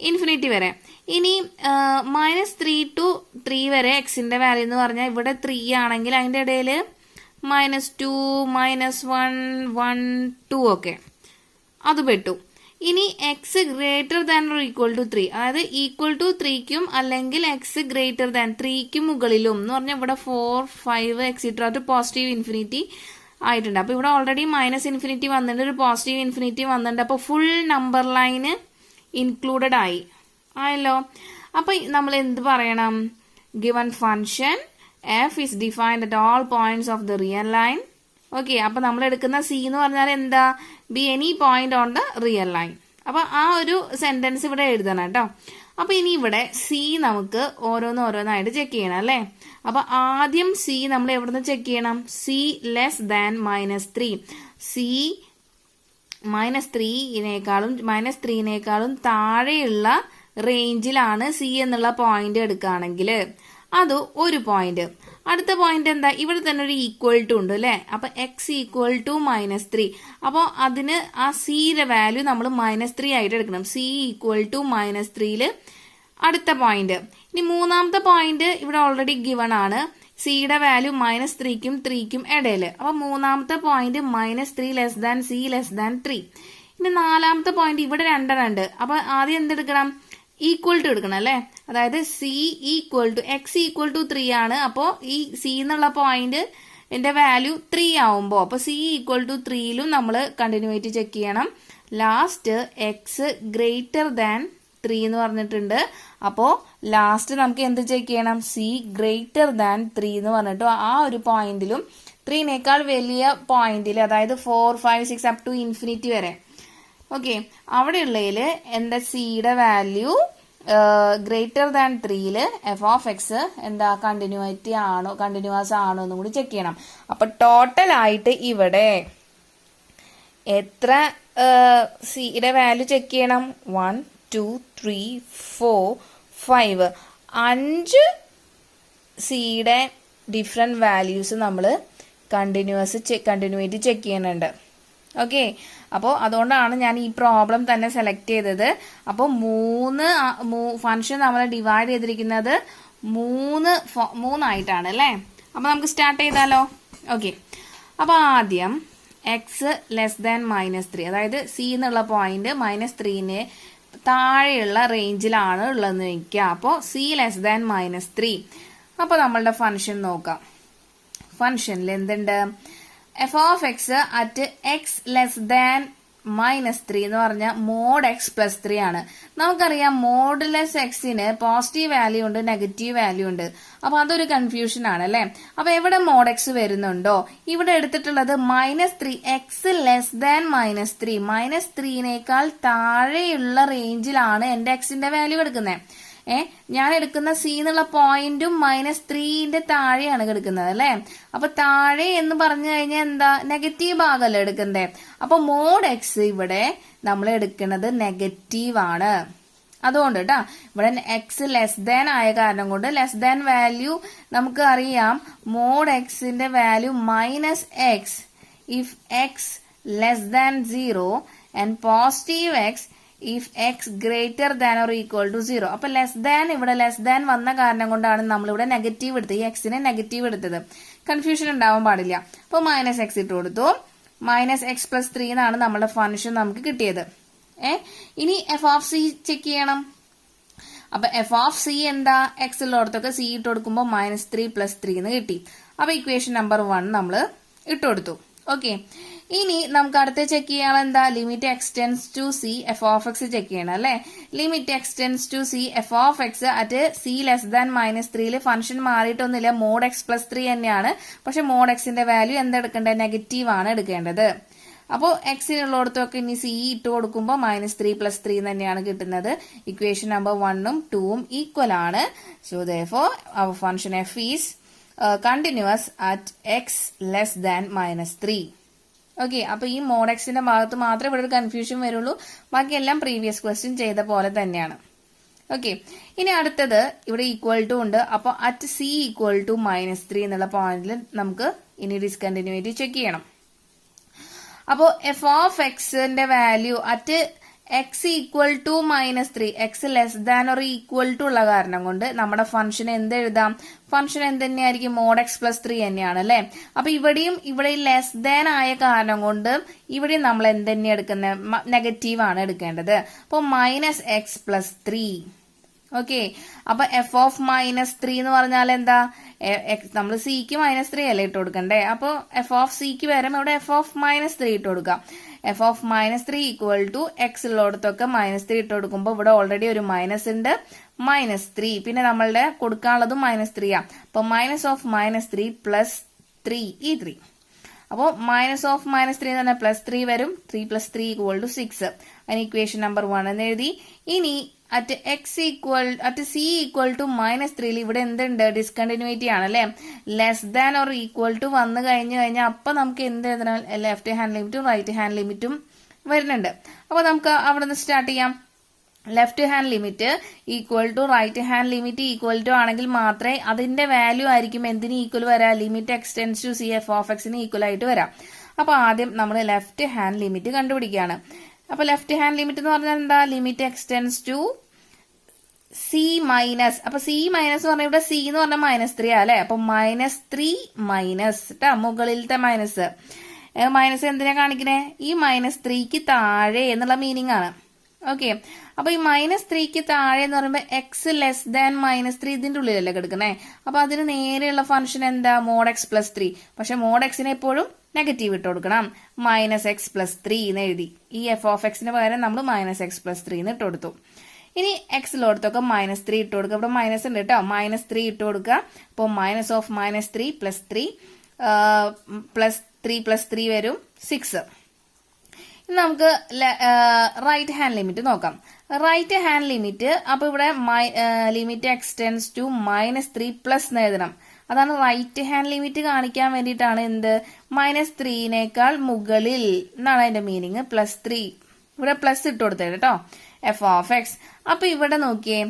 ഇൻഫിനിറ്റി വരെ. ഇനി -3 to 3 വരെ എക്സിന്റെ വാല്യൂ എന്ന് പറഞ്ഞാൽ ഇവിടെ 3 ആണെങ്കിൽ അതിന്റെ ഇടയിൽ -2 -1 1 2 ഒക്കെ അത് പെട്ടു. ഇനി x greater than or equal to 3, അതായത് ഈക്വൽ ടു 3ക്കും അല്ലെങ്കിൽ എക്സ് ഗ്രേറ്റർ ദാൻ 3ക്കും മുകളിലും എന്ന് പറഞ്ഞാൽ ഇവിടെ 4 5 എക്സെട്ര ടു പോസിറ്റീവ് ഇൻഫിനിറ്റി ആയിട്ടുണ്ട്. അപ്പൊ ഇവിടെ ഓൾറെഡി -ഇൻഫിനിറ്റി വന്നിട്ടുണ്ട്, ഒരു പോസിറ്റീവ് ഇൻഫിനിറ്റി വന്നിട്ടുണ്ട്. അപ്പൊ ഫുൾ നമ്പർ ലൈന് ഇൻക്ലൂഡഡ് ആയല്ലോ. അപ്പൊ നമ്മൾ എന്ത് പറയണം? Given function F is defined at all points of the real line. Okay, അപ്പൊ നമ്മൾ എടുക്കുന്ന സി എന്ന് പറഞ്ഞാൽ എന്താ? B any point on the real line. അപ്പൊ ആ ഒരു സെന്റൻസ് ഇവിടെ എഴുതണം കേട്ടോ. അപ്പൊ ഇനി ഇവിടെ സി നമുക്ക് ഓരോന്നായിട്ട് ചെക്ക് ചെയ്യണം അല്ലേ. അപ്പൊ ആദ്യം സി നമ്മൾ എവിടുന്ന് ചെക്ക് ചെയ്യണം? C less than -3. സി -3നേക്കാളും താഴെയുള്ള റേഞ്ചിലാണ് സി എന്നുള്ള പോയിന്റ് എടുക്കുകയാണെങ്കിൽ അത് ഒരു പോയിന്റ്. അടുത്ത പോയിന്റ് എന്താ? ഇവിടെ തന്നെ ഒരു ഈക്വൽ ടു ഉണ്ട് അല്ലെ. അപ്പൊ എക്സ് ഈക്വൽ ടു -3. അപ്പോൾ അതിന് ആ സിയുടെ വാല്യൂ നമ്മൾ -3 ആയിട്ട് എടുക്കണം. സി ഈക്വൽ ടു -3 അടുത്ത പോയിന്റ്. ഇനി മൂന്നാമത്തെ പോയിന്റ് ഇവിടെ ഓൾറെഡി ഗിവൺ ആണ്. സിയുടെ വാല്യൂ -3ക്കും 3ക്കും ഇടയില്. അപ്പൊ മൂന്നാമത്തെ point -3 less than c less than 3. ഇനി നാലാമത്തെ പോയിന്റ് ഇവിടെ 2 ഉണ്ട്. അപ്പൊ ആദ്യം എന്തെടുക്കണം? ഈക്വൽ ടു എടുക്കണം അല്ലെ. അതായത് c equal to x equal to 3 ആണ്. അപ്പോ ഈ സി എന്നുള്ള പോയിന്റ് എന്റെ വാല്യൂ 3 ആവുമ്പോ അപ്പൊ സി ഈക്വൽ ടു 3ലും നമ്മൾ കണ്ടിന്യൂറ്റി ചെക്ക് ചെയ്യണം. ലാസ്റ്റ് എക്സ് ഗ്രേറ്റർ ദാൻ 3 എന്ന് പറഞ്ഞിട്ടുണ്ട്. അപ്പോ ലാസ്റ്റ് നമുക്ക് എന്ത് ചെക്ക് ചെയ്യണം? സി ഗ്രേറ്റർ ദാൻ 3 എന്ന് പറഞ്ഞിട്ട് ആ ഒരു പോയിന്റിലും 3നേക്കാൾ വലിയ പോയിന്റിൽ, അതായത് 4 5 6 അപ് ടു ഇൻഫിനിറ്റി വരെ. ഓക്കെ, അവിടെയുള്ളതില് എന്താ? സിയുടെ വാല്യൂ ഗ്രേറ്റർ ദാൻ 3ല് എഫ് ഓഫ് എക്സ് എന്താ കണ്ടിന്യൂസ് ആണോ എന്നും കൂടി ചെക്ക് ചെയ്യണം. അപ്പൊ ടോട്ടൽ ആയിട്ട് ഇവിടെ എത്ര സിയുടെ വാല്യൂ ചെക്ക് ചെയ്യണം? 1 2 3 4 5 5 സിയുടെ ഡിഫറെന്റ് വാല്യൂസ് നമ്മൾ കണ്ടിന്യൂറ്റി ചെക്ക് ചെയ്യുന്നുണ്ട്. ഓക്കെ, അപ്പോൾ അതുകൊണ്ടാണ് ഞാൻ ഈ പ്രോബ്ലം തന്നെ സെലക്ട് ചെയ്തത്. അപ്പോൾ ഫംഗ്ഷൻ നമ്മൾ ഡിവൈഡ് ചെയ്തിരിക്കുന്നത് മൂന്നായിട്ടാണ് അല്ലേ. അപ്പൊ നമുക്ക് സ്റ്റാർട്ട് ചെയ്താലോ? ഓക്കെ, അപ്പൊ ആദ്യം എക്സ് ലെസ് ദാൻ -3, അതായത് സി എന്നുള്ള പോയിന്റ് -3ന് താഴെയുള്ള റേഞ്ചിലാണ് ഉള്ളതെന്ന് വയ്ക്കുക. അപ്പോൾ സി ലെസ് ദാൻ -3. അപ്പൊ നമ്മളുടെ ഫംഗ്ഷൻ നോക്കാം. ഫംഗ്ഷനിൽ എന്തുണ്ട്? F of x at X less than -3 എന്ന് പറഞ്ഞാൽ മോഡ് എക്സ് പ്ലസ് 3 ആണ്. നമുക്കറിയാം മോഡുലസ് എക്സിന് പോസിറ്റീവ് വാല്യൂ ഉണ്ട്, നെഗറ്റീവ് വാല്യൂ ഉണ്ട്. അപ്പൊ അതൊരു കൺഫ്യൂഷൻ ആണ് അല്ലെ. അപ്പൊ എവിടെ മോഡ് എക്സ് വരുന്നുണ്ടോ? ഇവിടെ എടുത്തിട്ടുള്ളത് -3 എക്സ് ലെസ് ദാൻ -3 -3നേക്കാൾ താഴെയുള്ള റേഞ്ചിലാണ് എന്റെ എക്സിന്റെ വാല്യൂ എടുക്കുന്നത്. ഞാൻ എടുക്കുന്ന സി എന്നുള്ള പോയിന്റും -3ന്റെ താഴെയാണ് എടുക്കുന്നത് അല്ലെ. അപ്പൊ താഴെ എന്ന് പറഞ്ഞു കഴിഞ്ഞാൽ എന്താ? നെഗറ്റീവ് ഭാഗമല്ലേ എടുക്കണ്ടേ. അപ്പൊ മോഡ് എക്സ് ഇവിടെ നമ്മൾ എടുക്കുന്നത് നെഗറ്റീവ് ആണ്. അതുകൊണ്ട് കേട്ടാ ഇവിടെ എക്സ് ലെസ് ദാൻ ആയ കാരണം കൊണ്ട് ലെസ് ദാൻ വാല്യൂ നമുക്ക് അറിയാം. മോഡ് എക്സിന്റെ value -x if x less than 0 and positive x if x greater than or equal to 0. അപ്പൊ ലെസ് ദാൻ ഇവിടെ ലെസ് ദാൻ വന്ന കാരണം കൊണ്ടാണ് നമ്മൾ ഇവിടെ നെഗറ്റീവ് എടുത്തത്. ഈ എക്സിനെ നെഗറ്റീവ് എടുത്തത്. കൺഫ്യൂഷൻ ഉണ്ടാവാൻ പാടില്ല. അപ്പൊ -x ഇട്ട് കൊടുത്തു. -x + 3 എന്നാണ് നമ്മുടെ ഫംഗ്ഷൻ നമുക്ക് കിട്ടിയത്. ഇനി എഫ് ഓഫ് സി ചെക്ക് ചെയ്യണം. അപ്പൊ എഫ് ഓഫ് സി എന്താ? എക്സ് ഉള്ളിടത്തൊക്കെ സി ഇട്ട് കൊടുക്കുമ്പോൾ -3 + 3 എന്ന് കിട്ടി. അപ്പൊ ഇക്വേഷൻ നമ്പർ 1 നമ്മൾ ഇട്ട് കൊടുത്തു. ഓക്കെ, ഇനി നമുക്ക് അടുത്ത ചെക്ക് ചെയ്യാൻ എന്താ? Limit x tends to c f of x check ചെയ്യണം അല്ലെ. Limit x tends to c f of x at c less than -3ല് ഫംഗ്ഷൻ മാറിയിട്ടൊന്നുമില്ല. മോഡ് എക്സ് + 3 തന്നെയാണ്. പക്ഷെ മോഡ് എക്സിന്റെ വാല്യൂ എന്താ എടുക്കേണ്ടത്? നെഗറ്റീവ് ആണ് എടുക്കേണ്ടത്. അപ്പോൾ എക്സിനുള്ളിടത്തൊക്കെ ഇനി സി ഇട്ട് കൊടുക്കുമ്പോൾ -3 + 3 തന്നെയാണ് കിട്ടുന്നത്. ഇക്വേഷൻ നമ്പർ 1ഉം 2ഉം ഈക്വൽ ആണ്. So therefore our function f is continuous at x less than -3. Okay, അപ്പൊ ഈ മോഡ് എക്സിന്റെ ഭാഗത്ത് മാത്രമേ ഇവിടെ ഒരു കൺഫ്യൂഷൻ വരുള്ളൂ, ബാക്കിയെല്ലാം പ്രീവിയസ് ക്വസ്റ്റ്യൻ ചെയ്ത പോലെ തന്നെയാണ്. ഓക്കെ, ഇനി അടുത്തത് ഇവിടെ ഈക്വൽ ടു ഉണ്ട്. അപ്പൊ അറ്റ് സി ഈക്വൽ ടു -3 എന്നുള്ള പോയിന്റിൽ നമുക്ക് ഇനി ഡിസ്കണ്ടിന്യൂറ്റി ചെക്ക് ചെയ്യണം. അപ്പോ എഫ് ഓഫ് എക്സിന്റെ value at x equal to -3, x less than or equal to ഉള്ള കാരണം കൊണ്ട് നമ്മുടെ ഫംഗ്ഷൻ എന്ത് എഴുതാം? ഫംഗ്ഷൻ എന്ത് തന്നെയായിരിക്കും? മോഡ് എക്സ് പ്ലസ് 3 തന്നെയാണ് അല്ലെ. അപ്പൊ ഇവിടെ ലെസ് ദാൻ ആയ കാരണം കൊണ്ട് ഇവിടെ നമ്മൾ എന്ത് തന്നെ എടുക്കുന്നത്? നെഗറ്റീവ് ആണ് എടുക്കേണ്ടത്. അപ്പൊ -x+3. ഓക്കെ, അപ്പൊ എഫ് ഓഫ് -3 എന്ന് പറഞ്ഞാൽ എന്താ? നമ്മൾ സിക്ക് -3 അല്ലേ ഇട്ട് കൊടുക്കണ്ടേ? അപ്പൊ എഫ് ഓഫ് സിക്ക് വരും ഇവിടെ എഫ് ഓഫ് -3 ഇട്ട് കൊടുക്കാം. F of -3 equal to x ഉള്ളിടത്തൊക്കെ -3 ഇട്ട് കൊടുക്കുമ്പോൾ ഇവിടെ ഓൾറെഡി ഒരു മൈനസ് ഉണ്ട്, -3. പിന്നെ നമ്മളുടെ കൊടുക്കാനുള്ളതും -3 ആ. അപ്പൊ -3 പ്ലസ് 3 ഈ 3. അപ്പോൾ -3 എന്ന് പറഞ്ഞാൽ +3 വരും. 3 + 3 = 6. അതിന് ഇക്വേഷൻ നമ്പർ 1 എന്ന് എഴുതി. ഇനി അറ്റ് സി ഈക്വൽ ടു -3 ഇവിടെ എന്തുണ്ട്? ഡിസ്കണ്ടിന്യൂറ്റി ആണ് അല്ലെ. Less than or equal to വന്നു കഴിഞ്ഞാൽ അപ്പൊ നമുക്ക് എന്ത് എഴുതണം? ലെഫ്റ്റ് ഹാൻഡ് ലിമിറ്റും റൈറ്റ് ഹാൻഡ് ലിമിറ്റും വരുന്നുണ്ട്. അപ്പൊ നമുക്ക് അവിടെ നിന്ന് സ്റ്റാർട്ട് ചെയ്യാം. Left hand limit equal to right hand limit equal to ആണെങ്കിൽ മാത്രമേ അതിന്റെ വാല്യൂ ആയിരിക്കും എന്തിന് ഈക്വൽ വരാം? Limit x tends to c f of എക്സിന് ഈക്വൽ ആയിട്ട് വരാം. അപ്പൊ ആദ്യം നമ്മൾ ലെഫ്റ്റ് ഹാൻഡ് ലിമിറ്റ് കണ്ടുപിടിക്കുകയാണ്. അപ്പൊ ലെഫ്റ്റ് ഹാൻഡ് ലിമിറ്റ് എന്ന് പറഞ്ഞാൽ എന്താ? Limit x tends to c minus. അപ്പൊ സി മൈനസ് പറഞ്ഞാൽ ഇവിടെ സി എന്ന് പറഞ്ഞാൽ -3 അല്ലെ. അപ്പൊ -3 മൈനസ് ട്ടാ, മുകളിലത്തെ മൈനസ്. മൈനസ് എന്തിനാ കാണിക്കണേ? ഈ -3ക്ക് താഴെ എന്നുള്ള മീനിങ് ആണ്. ഓക്കെ, അപ്പൊ ഈ -3ക്ക് താഴെ എന്ന് പറയുമ്പോൾ എക്സ് ലെസ് ദാൻ -3 ഇതിന്റെ ഉള്ളിലല്ലേ കിടക്കണേ. അപ്പൊ അതിന് നേരെയുള്ള ഫംഗ്ഷൻ എന്താ? Mod x plus 3. പക്ഷെ മോഡ് എക്സിനെ എപ്പോഴും നെഗറ്റീവ് ഇട്ട് കൊടുക്കണം. -x+3 എന്ന് എഴുതി. ഈ എഫ് ഓഫ് എക്സിന് പകരം നമ്മൾ -x+3 എന്ന് ഇട്ട് കൊടുത്തു. ഇനി എക്സിലോടത്തൊക്കെ -3 ഇട്ട് കൊടുക്കുക. ഇവിടെ മൈനസ് ഉണ്ട് കേട്ടോ. -3 ഇട്ട് കൊടുക്കുക. അപ്പോൾ -3 + 3 +3 + 3 വരും 6. ഇനി നമുക്ക് റൈറ്റ് ഹാൻഡ് ലിമിറ്റ് നോക്കാം. റൈറ്റ് ഹാൻഡ് ലിമിറ്റ് അപ്പൊ ഇവിടെ ലിമിറ്റ് എക്സ്റ്റെൻസ് ടു -3 പ്ലസ് എന്ന് എഴുതണം. അതാണ് റൈറ്റ് ഹാൻഡ് ലിമിറ്റ് കാണിക്കാൻ വേണ്ടിയിട്ടാണ് എന്ത്? -3നേക്കാൾ മുകളിൽ എന്നാണ് അതിന്റെ മീനിങ്. +3 ഇവിടെ പ്ലസ് ഇട്ട് കൊടുത്തത് കേട്ടോ. F of x. അപ്പൊ ഇവിടെ നോക്കിയേ,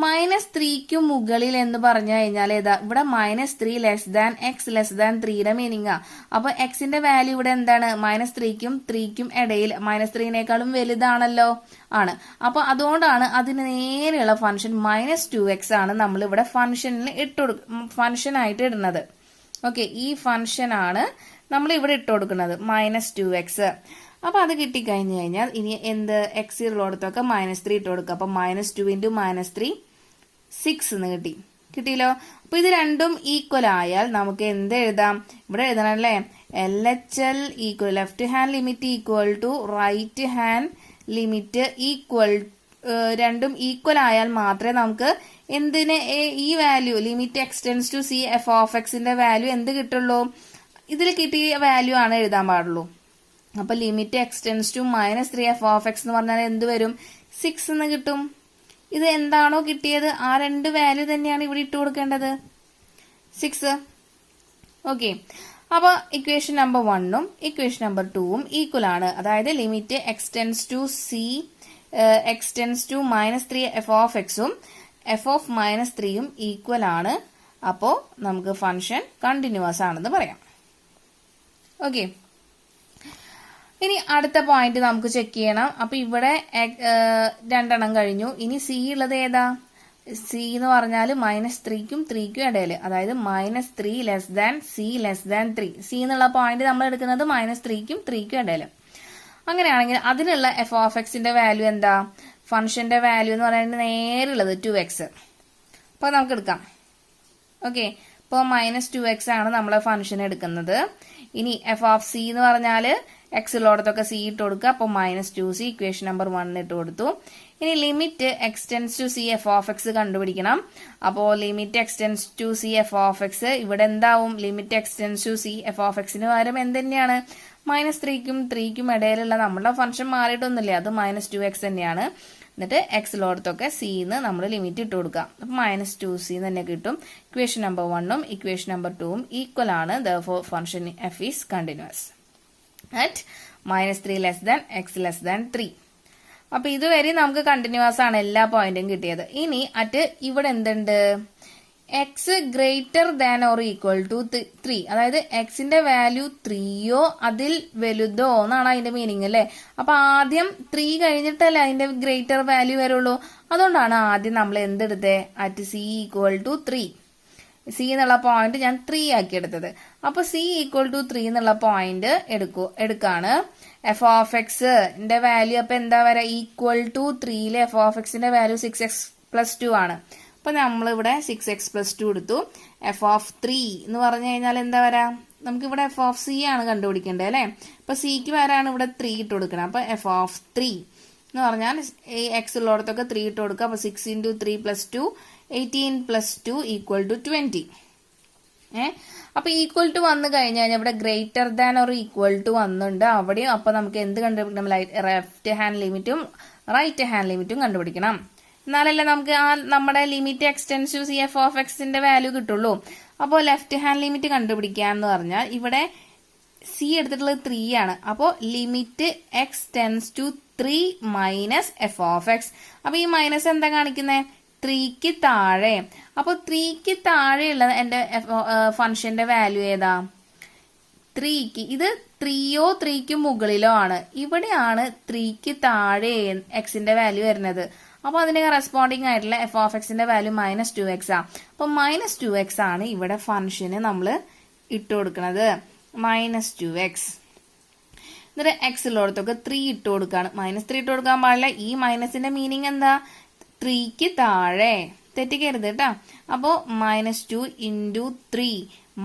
-3ക്ക് മുകളിൽ എന്ന് പറഞ്ഞു കഴിഞ്ഞാൽ ഏതാ? ഇവിടെ -3 less than x less than 3യുടെ മീനിങ്ങാ. അപ്പൊ എക്സിന്റെ വാല്യൂ ഇവിടെ എന്താണ്? -3ക്കും 3ക്കും ഇടയിൽ, -3നേക്കാളും വലുതാണല്ലോ ആണ്. അപ്പൊ അതുകൊണ്ടാണ് അതിന് നേരെയുള്ള ഫംഗ്ഷൻ -2x ആണ് നമ്മൾ ഇവിടെ ഫംഗ്ഷൻ ആയിട്ട് ഇടുന്നത്. ഓക്കെ, ഈ ഫംഗ്ഷൻ ആണ് നമ്മൾ ഇവിടെ ഇട്ട് കൊടുക്കുന്നത്, -2x. അപ്പൊ അത് കിട്ടിക്കഴിഞ്ഞു കഴിഞ്ഞാൽ ഇനി എന്ത്? എക്സ് ഉള്ളിടത്തൊക്കെ -3 ഇട്ട് കൊടുക്കുക. അപ്പൊ -2 × -3 6 എന്ന് കിട്ടിയല്ലോ. അപ്പൊ ഇത് രണ്ടും ഈക്വൽ ആയാൽ നമുക്ക് എന്ത് എഴുതാം? ഇവിടെ എഴുതണം അല്ലേ? LHL equal left hand limit equal to right hand limit equal, രണ്ടും ഈക്വൽ ആയാൽ മാത്രമേ നമുക്ക് എന്തിന് ഈ value limit x tends to c f of എക്സിന്റെ വാല്യൂ എന്ത് കിട്ടുള്ളൂ? ഇതിൽ കിട്ടിയ വാല്യൂ ആണ് എഴുതാൻ പാടുള്ളൂ. അപ്പൊ limit x tends to -3 f of X എന്ന് പറഞ്ഞാൽ എന്ത് വരും? 6 എന്ന് കിട്ടും. ഇത് എന്താണോ കിട്ടിയത് ആ രണ്ട് വാല്യൂ തന്നെയാണ് ഇവിടെ ഇട്ട് കൊടുക്കേണ്ടത്, 6. ഓക്കെ, അപ്പൊ ഇക്വേഷൻ നമ്പർ 1ഉം ഇക്വേഷൻ നമ്പർ 2ഉം ഈക്വൽ ആണ്. അതായത് limit x tends to -3 f of എക്സും എഫ് ഓഫ് -3യും ഈക്വൽ ആണ്. അപ്പോ നമുക്ക് ഫംഗ്ഷൻ കണ്ടിന്യൂസ് ആണെന്ന് പറയാം. ഓക്കെ, ഇനി അടുത്ത പോയിന്റ് നമുക്ക് ചെക്ക് ചെയ്യണം. അപ്പൊ ഇവിടെ 2 കഴിഞ്ഞു. ഇനി സി ഉള്ളത് ഏതാ? സി എന്ന് പറഞ്ഞാൽ -3ക്കും 3ക്കും ഇടയിൽ, അതായത് -3 less than c less than 3. C എന്നുള്ള പോയിന്റ് നമ്മൾ എടുക്കുന്നത് -3ക്കും 3ക്കും ഇടയിൽ. അങ്ങനെയാണെങ്കിൽ അതിനുള്ള എഫ് ഓഫ് എക്സിന്റെ വാല്യൂ എന്താ? ഫംഗ്ഷന്റെ വാല്യൂ എന്ന് പറയുന്നത് നേരെയുള്ളത് 2x. അപ്പൊ നമുക്ക് എടുക്കാം. ഓക്കെ, ഇപ്പോൾ -2x ആണ് നമ്മളെ ഫംഗ്ഷൻ എടുക്കുന്നത്. ഇനി എഫ് ഓഫ് സി എന്ന് പറഞ്ഞാൽ എക്സ് ഉള്ളടത്തൊക്കെ സി ഇട്ട് കൊടുക്കുക. അപ്പോൾ -2c ഇക്വേഷൻ നമ്പർ 1 ഇട്ട് കൊടുത്തു. ഇനി limit x tends to c f of x കണ്ടുപിടിക്കണം. അപ്പോൾ limit x tends to c f of x ഇവിടെ എന്താവും? Limit x tends to c f of എക്സിന് പകരം എന്ത് തന്നെയാണ്? -3ക്കും 3ക്കും ഇടയിലുള്ള നമ്മുടെ ഫംഗ്ഷൻ മാറിയിട്ടൊന്നുമില്ല, അത് -2x തന്നെയാണ്. എന്നിട്ട് എക്സ് ഉള്ളടത്തൊക്കെ സിന്ന് നമ്മൾ ലിമിറ്റ് ഇട്ട് കൊടുക്കുക. അപ്പൊ -2c തന്നെ കിട്ടും. ഇക്വേഷൻ നമ്പർ 1ഉം ഇക്വേഷൻ നമ്പർ 2ഉം ഈക്വൽ ആണ്. Therefore function f is continuous. At -3 less than x less than 3. അപ്പൊ ഇതുവരെ നമുക്ക് കണ്ടിന്യൂസ് ആണ് എല്ലാ പോയിന്റും കിട്ടിയത്. ഇനി അറ്റ് ഇവിടെ എന്തുണ്ട്, x greater than or equal to 3, അതായത് എക്സിന്റെ വാല്യൂ 3യോ അതിൽ വലുതോ എന്നാണ് അതിന്റെ മീനിങ് അല്ലേ. അപ്പൊ ആദ്യം 3 കഴിഞ്ഞിട്ടല്ലേ അതിന്റെ ഗ്രേറ്റർ വാല്യൂ വരുള്ളൂ. അതുകൊണ്ടാണ് ആദ്യം നമ്മൾ എന്തെടുത്തത്, at c equal to 3, c എന്നുള്ള പോയിന്റ് ഞാൻ 3 ആക്കി എടുത്തത്. അപ്പൊ സി ഈക്വൽ ടു 3 എന്നുള്ള പോയിന്റ് എടുക്കാണ്. എഫ് ഓഫ് എക്സിന്റെ വാല്യൂ അപ്പൊ എന്താ വരാ, ഈക്വൽ ടു 3യിലെ എഫ് ഓഫ് എക്സിന്റെ വാല്യൂ 6x+2 ആണ്. അപ്പൊ നമ്മളിവിടെ 6x+2 എടുത്തു. എഫ് ഓഫ് 3 എന്ന് പറഞ്ഞു കഴിഞ്ഞാൽ എന്താ വരാ, നമുക്കിവിടെ എഫ് ഓഫ് സി ആണ് കണ്ടുപിടിക്കേണ്ടത് അല്ലെ. അപ്പൊ സിക്ക് വരാണ് ഇവിടെ 3 ഇട്ട് കൊടുക്കണം. അപ്പൊ എഫ് ഓഫ് 3 എന്ന് പറഞ്ഞാൽ ഈ എക്സ് ഉള്ളിടത്തൊക്കെ 3 ഇട്ട് കൊടുക്കുക. അപ്പൊ 6 × 3 + 2 18 + 2 = 20. അപ്പൊ ഈക്വൽ ടു വന്നു കഴിഞ്ഞാൽ ഇവിടെ greater than or equal to വന്നിട്ടുണ്ട് അവിടെയും. അപ്പൊ നമുക്ക് എന്ത് കണ്ടുപിടിക്കണം, ലെഫ്റ്റ് ഹാൻഡ് ലിമിറ്റും റൈറ്റ് ഹാൻഡ് ലിമിറ്റും കണ്ടുപിടിക്കണം. എന്നാലല്ലേ നമുക്ക് ആ നമ്മുടെ limit x tends to c f of എക്സിന്റെ വാല്യൂ കിട്ടുള്ളൂ. അപ്പോൾ ലെഫ്റ്റ് ഹാൻഡ് ലിമിറ്റ് കണ്ടുപിടിക്കാന്ന് പറഞ്ഞാൽ ഇവിടെ സി എടുത്തിട്ടുള്ളത് 3 ആണ്. അപ്പോൾ limit x tends to 3 minus f of x. അപ്പൊ ഈ മൈനസ് എന്താ കാണിക്കുന്നത്, 3ക്ക് താഴെ. അപ്പൊ 3ക്ക് താഴെയുള്ള എന്റെ ഫംഗ്ഷന്റെ വാല്യൂ ഏതാ, 3ക്ക്. ഇത് 3യോ 3ക്ക് മുകളിലോ ആണ്. ഇവിടെയാണ് 3ക്ക് താഴെ എക്സിന്റെ വാല്യൂ വരുന്നത്. അപ്പൊ അതിന് കറസ്പോണ്ടിങ് ആയിട്ടുള്ള എഫ് ഓഫ് എക്സിന്റെ വാല്യൂ -2x ആ. അപ്പൊ -2x ആണ് ഇവിടെ ഫംഗ്ഷന് നമ്മൾ ഇട്ട് കൊടുക്കുന്നത്, -2x. എന്നിട്ട് എക്സ് ഉള്ളിടത്തൊക്കെ 3 ഇട്ട് കൊടുക്കാണ്. -3 ഇട്ട് കൊടുക്കാൻ പാടില്ല. ഈ മൈനസിന്റെ മീനിങ് എന്താ, 3ക്ക് താഴെ, തെറ്റിക്കരുത് കേട്ടോ. അപ്പോ -2 × 3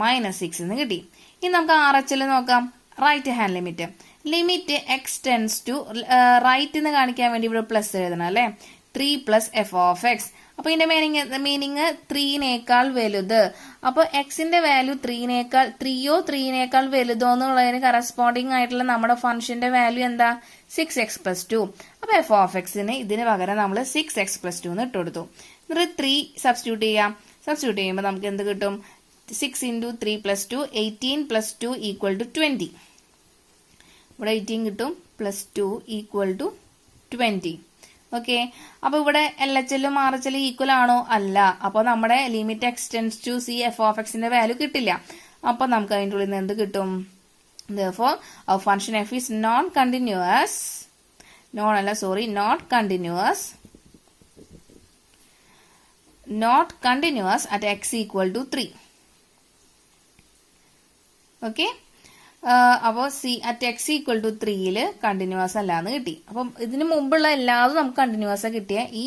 -6 എന്ന് കിട്ടി. ഇനി നമുക്ക് RHL നോക്കാം, right hand limit. Limit x tends to right എന്ന് കാണിക്കാൻ വേണ്ടി ഇവിടെ പ്ലസ് എഴുതണം അല്ലെ, 3 + എഫ് ഓഫ് എക്സ്. അപ്പൊ ഇതിന്റെ മീനിങ് 3നേക്കാൾ വലുത്. അപ്പൊ എക്സിന്റെ വാല്യൂ 3യോ 3നേക്കാൾ വലുതോ എന്നുള്ളതിന് കറസ്പോണ്ടിങ് ആയിട്ടുള്ള നമ്മുടെ ഫംഗ്ഷന്റെ വാല്യൂ എന്താ, 6x+2. അപ്പൊ എഫ് ഓഫ് എക്സിന് ഇതിന് പകരം നമ്മൾ 6x+2 എന്ന് ഇട്ട് കൊടുത്തു. എന്നിട്ട് 3 സബ്സ്റ്റിറ്റ്യൂട്ട് ചെയ്യാം. സബ്സ്റ്റിറ്റ്യൂട്ട് ചെയ്യുമ്പോൾ നമുക്ക് എന്ത് കിട്ടും, 6 × 3 + 2 18 + 2 = 20. ഇവിടെ 18 കിട്ടും, +2 = 20. ഓക്കെ. അപ്പൊ ഇവിടെ LHL ഉം RHL ഈക്വൽ ആണോ, അല്ല. അപ്പൊ നമ്മുടെ limit x tends to c f of എക്സിന്റെ വാല്യൂ കിട്ടില്ല. അപ്പൊ നമുക്ക് അതിന്റെ ഉള്ളിൽ നിന്ന് എന്ത് കിട്ടും, therefore our function f is not continuous at x = 3. Okay. അപ്പോൾ c at x equal to 3യില് കണ്ടിന്യൂസ് അല്ലാന്ന് കിട്ടി. അപ്പം ഇതിന് മുമ്പുള്ള എല്ലാതും നമുക്ക് കണ്ടിന്യൂസ് കിട്ടിയ ഈ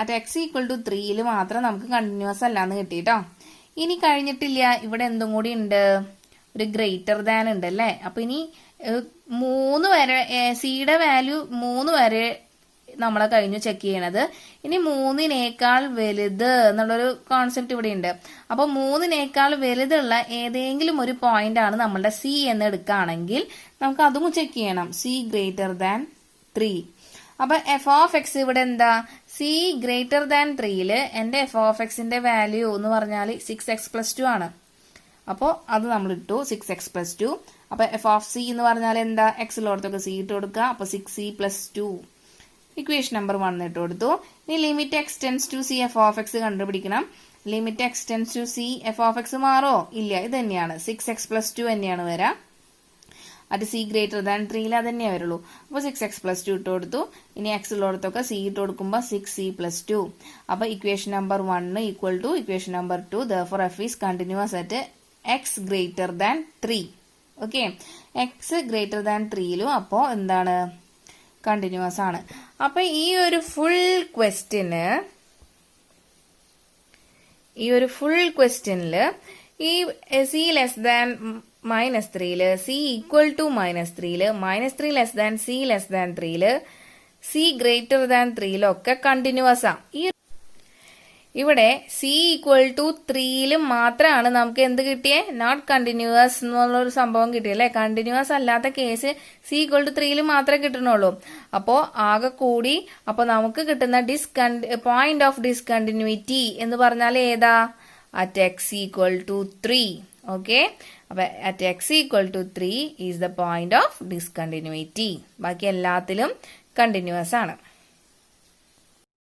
അറ്റ് എക്സ് ഈക്വൽ ടു 3യില് മാത്രം നമുക്ക് കണ്ടിന്യൂസ് അല്ലാന്ന് കിട്ടി കേട്ടോ. ഇനി കഴിഞ്ഞിട്ടില്ല, ഇവിടെ എന്തും കൂടി ഉണ്ട്, ഒരു ഗ്രേറ്റർ ദാൻ ഉണ്ട് അല്ലേ. അപ്പൊ ഇനി 3 വരെ സിയുടെ വാല്യൂ 3 വരെ നമ്മളെ കഴിഞ്ഞു ചെക്ക് ചെയ്യണത്. ഇനി 3നേക്കാൾ വലുത് എന്നുള്ളൊരു കോൺസെപ്റ്റ് ഇവിടെ ഉണ്ട്. അപ്പൊ 3നേക്കാൾ വലുതുള്ള ഏതെങ്കിലും ഒരു പോയിന്റ് ആണ് നമ്മളുടെ സി എന്ന് എടുക്കുകയാണെങ്കിൽ നമുക്ക് അതും ചെക്ക് ചെയ്യണം, സി ഗ്രേറ്റർ ദാൻ 3. അപ്പൊ എഫ് ഓഫ് എക്സ് ഇവിടെ എന്താ, സി ഗ്രേറ്റർ ദാൻ 3യില് എന്റെ എഫ് ഓഫ് എക്സിന്റെ വാല്യൂ എന്ന് പറഞ്ഞാൽ 6x+2 ആണ്. അപ്പോൾ അത് നമ്മൾ ഇട്ടു, 6x+2. അപ്പൊ എഫ് ഓഫ് സി എന്ന് പറഞ്ഞാൽ എന്താ, എക്സ് ഉള്ളിടത്തൊക്കെ സി ഇട്ട് കൊടുക്കുക. അപ്പൊ 6c+2 ഇക്വേഷൻ നമ്പർ 1 ഇട്ട് കൊടുത്തു. ഇനി limit x tends to c f of x കണ്ടുപിടിക്കണം. Limit x tends to c f of x മാറോ, ഇല്ല, ഇത് തന്നെയാണ് 6x+2 തന്നെയാണ് വരാം. അത് സി ഗ്രേറ്റർ ദാൻ 3യിൽ അത് തന്നെയാണ് വരുള്ളൂ. അപ്പോൾ 6x+2 ഇട്ട് കൊടുത്തു. ഇനി എക്സ് ഉള്ളിടത്തൊക്കെ സി ഇട്ട് കൊടുക്കുമ്പോൾ 6c+2. അപ്പൊ equation number 1 equal to equation number 2. therefore f is continuous at x greater than 3. Okay, x greater than 3യിലും അപ്പോ എന്താണ്, കണ്ടിന്യൂസ് ആണ്. അപ്പൊ ഈ ഒരു ഫുൾ ക്വസ്റ്റ്യനില് ഈ സി ലെസ് ദാൻ -3യില്, സി ഈക്വൽ ടു -3യില്, -3 less than c less than 3യില്, സി ഗ്രേറ്റർ ദാൻ 3യിലൊക്കെ കണ്ടിന്യൂസ് ആ. ഇവിടെ സി ഈക്വൽ ടു 3യില് മാത്രമാണ് നമുക്ക് എന്ത് കിട്ടിയേ, നോട്ട് കണ്ടിന്യൂസ് എന്നുള്ളൊരു സംഭവം കിട്ടിയല്ലേ. കണ്ടിന്യൂസ് അല്ലാത്ത കേസ് സി ഈക്വൽ ടു 3യില് മാത്രമേ കിട്ടണുള്ളൂ. അപ്പോ ആകെ കൂടി അപ്പൊ നമുക്ക് കിട്ടുന്ന പോയിന്റ് ഓഫ് ഡിസ്കണ്ടിന്യൂറ്റി എന്ന് പറഞ്ഞാൽ ഏതാ, at x equal to 3. Okay, അപ്പൊ at x equal to 3 is the point of discontinuity. ബാക്കി എല്ലാത്തിലും കണ്ടിന്യൂസ് ആണ്.